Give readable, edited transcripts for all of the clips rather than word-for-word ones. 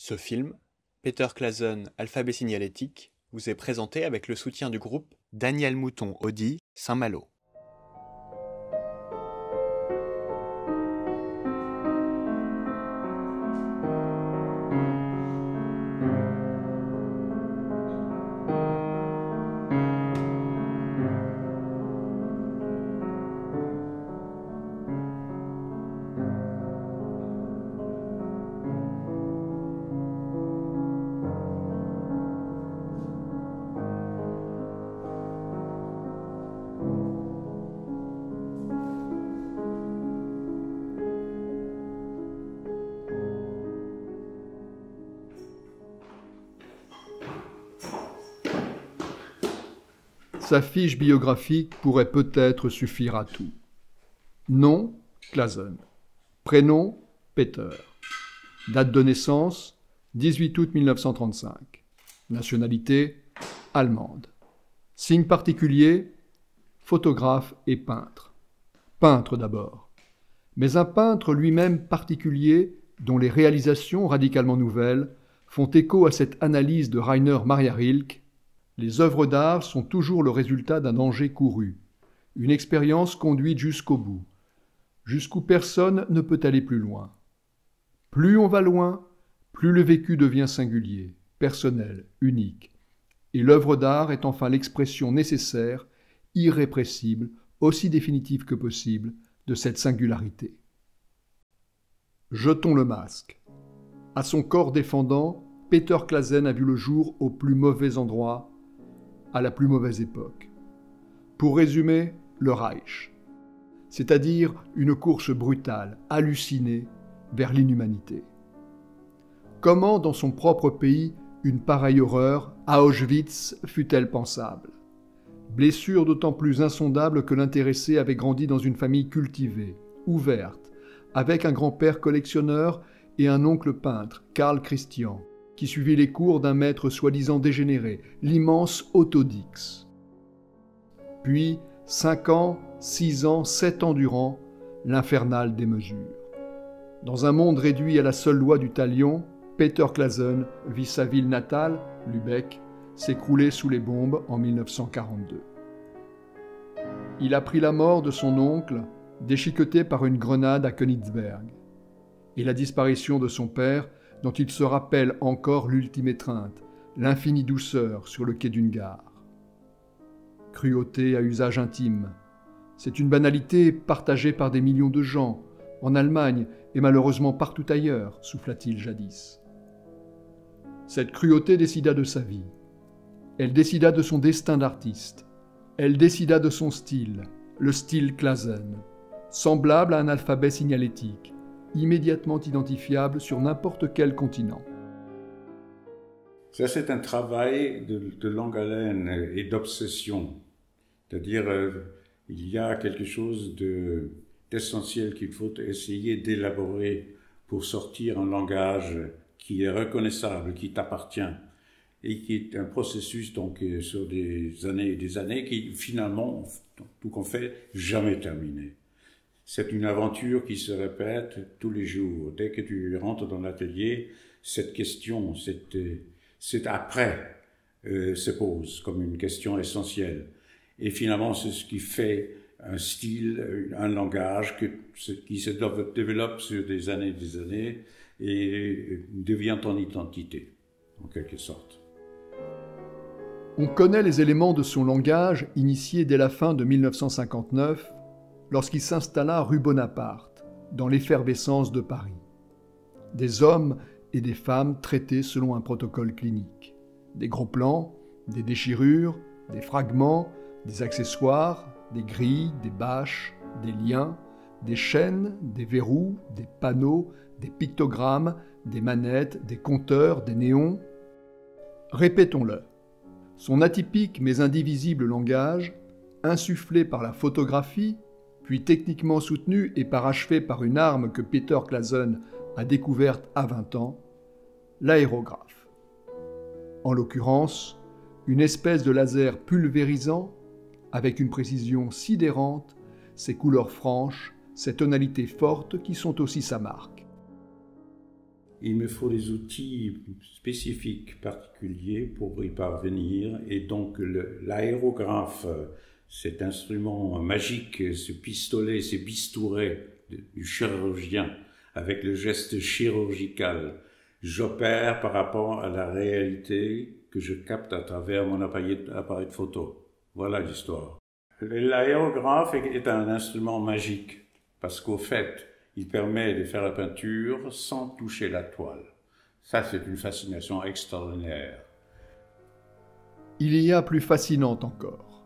Ce film, Peter Clason, Alphabet signalétique, vous est présenté avec le soutien du groupe Daniel Mouton Audi Saint-Malo. Sa fiche biographique pourrait peut-être suffire à tout. Nom, Clason. Prénom, Peter. Date de naissance, 18 août 1935. Nationalité, allemande. Signe particulier, photographe et peintre. Peintre d'abord. Mais un peintre lui-même particulier, dont les réalisations radicalement nouvelles font écho à cette analyse de Rainer Maria Rilke. Les œuvres d'art sont toujours le résultat d'un danger couru, une expérience conduite jusqu'au bout, jusqu'où personne ne peut aller plus loin. Plus on va loin, plus le vécu devient singulier, personnel, unique, et l'œuvre d'art est enfin l'expression nécessaire, irrépressible, aussi définitive que possible, de cette singularité. Jetons le masque. À son corps défendant, Peter Clason a vu le jour au plus mauvais endroit, à la plus mauvaise époque. Pour résumer, le Reich, c'est-à-dire une course brutale, hallucinée, vers l'inhumanité. Comment, dans son propre pays, une pareille horreur, à Auschwitz, fut-elle pensable? Blessure d'autant plus insondable que l'intéressé avait grandi dans une famille cultivée, ouverte, avec un grand-père collectionneur et un oncle peintre, Karl Christian, qui suivit les cours d'un maître soi-disant dégénéré, l'immense Otto Dix. Puis, 5 ans, 6 ans, 7 ans durant, l'infernale démesure. Dans un monde réduit à la seule loi du talion, Peter Clason vit sa ville natale, Lübeck, s'écrouler sous les bombes en 1942. Il apprit la mort de son oncle, déchiqueté par une grenade à Königsberg, et la disparition de son père, dont il se rappelle encore l'ultime étreinte, l'infinie douceur sur le quai d'une gare. Cruauté à usage intime. C'est une banalité partagée par des millions de gens, en Allemagne et malheureusement partout ailleurs, souffla-t-il jadis. Cette cruauté décida de sa vie. Elle décida de son destin d'artiste. Elle décida de son style, le style Clason, semblable à un alphabet signalétique, immédiatement identifiable sur n'importe quel continent. Ça, c'est un travail de longue haleine et d'obsession. C'est-à-dire, il y a quelque chose d'essentiel qu'il faut essayer d'élaborer pour sortir un langage qui est reconnaissable, qui t'appartient, et qui est un processus donc sur des années et des années qui finalement, tout qu'on fait, jamais terminé. C'est une aventure qui se répète tous les jours. Dès que tu rentres dans l'atelier, cette question, c'est après, se pose comme une question essentielle. Et finalement, c'est ce qui fait un style, un langage qui se développe sur des années et devient ton identité, en quelque sorte. On connaît les éléments de son langage initié dès la fin de 1959, lorsqu'il s'installa rue Bonaparte, dans l'effervescence de Paris. Des hommes et des femmes traités selon un protocole clinique. Des gros plans, des déchirures, des fragments, des accessoires, des grilles, des bâches, des liens, des chaînes, des verrous, des panneaux, des pictogrammes, des manettes, des compteurs, des néons. Répétons-le. Son atypique mais indivisible langage, insufflé par la photographie, puis techniquement soutenu et parachevé par une arme que Peter Clason a découverte à 20 ans, l'aérographe. En l'occurrence, une espèce de laser pulvérisant, avec une précision sidérante, ses couleurs franches, ses tonalités fortes qui sont aussi sa marque. il me faut des outils spécifiques, particuliers pour y parvenir. Et donc l'aérographe, cet instrument magique, ce pistolet, ce bistouré du chirurgien, avec le geste chirurgical, j'opère par rapport à la réalité que je capte à travers mon appareil de photo. Voilà l'histoire. L'aérographe est un instrument magique, parce qu'au fait, il permet de faire la peinture sans toucher la toile. Ça, c'est une fascination extraordinaire. Il y a plus fascinant encore.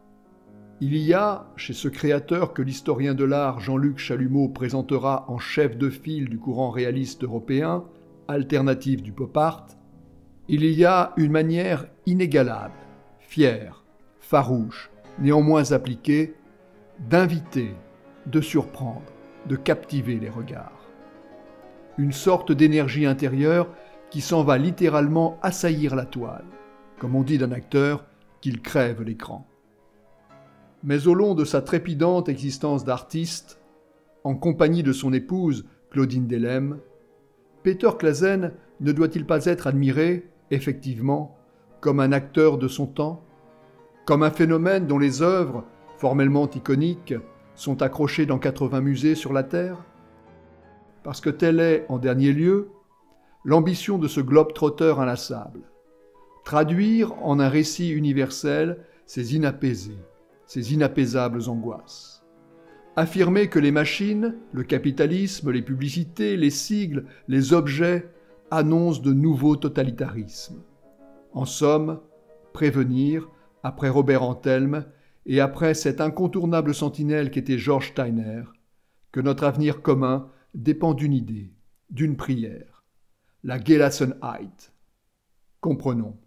Il y a, chez ce créateur que l'historien de l'art Jean-Luc Chalumeau présentera en chef de file du courant réaliste européen, alternative du pop art, il y a une manière inégalable, fière, farouche, néanmoins appliquée, d'inviter, de surprendre, de captiver les regards. Une sorte d'énergie intérieure qui s'en va littéralement assaillir la toile, comme on dit d'un acteur qu'il crève l'écran. Mais au long de sa trépidante existence d'artiste, en compagnie de son épouse Claudine Delhem, Peter Clasen ne doit-il pas être admiré, effectivement, comme un acteur de son temps, comme un phénomène dont les œuvres, formellement iconiques, sont accrochées dans 80 musées sur la Terre? Parce que telle est, en dernier lieu, l'ambition de ce globe-trotteur inlassable. Traduire en un récit universel ces inapaisées, ces inapaisables angoisses. Affirmer que les machines, le capitalisme, les publicités, les sigles, les objets annoncent de nouveaux totalitarismes. En somme, prévenir, après Robert Antelme et après cet incontournable sentinelle qu'était George Steiner, que notre avenir commun dépend d'une idée, d'une prière, la Gelassenheit. Comprenons,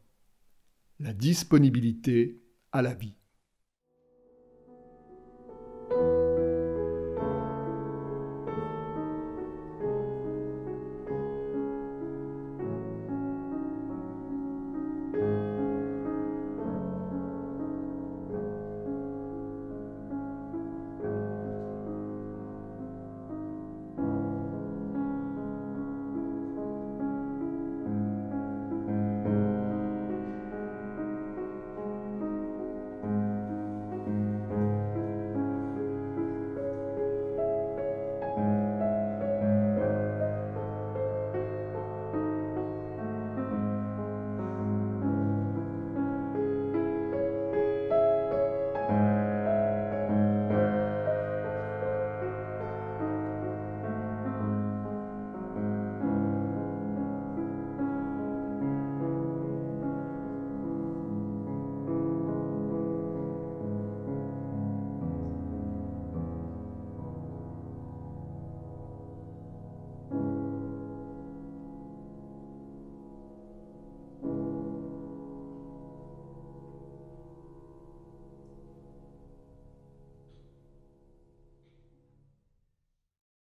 la disponibilité à la vie.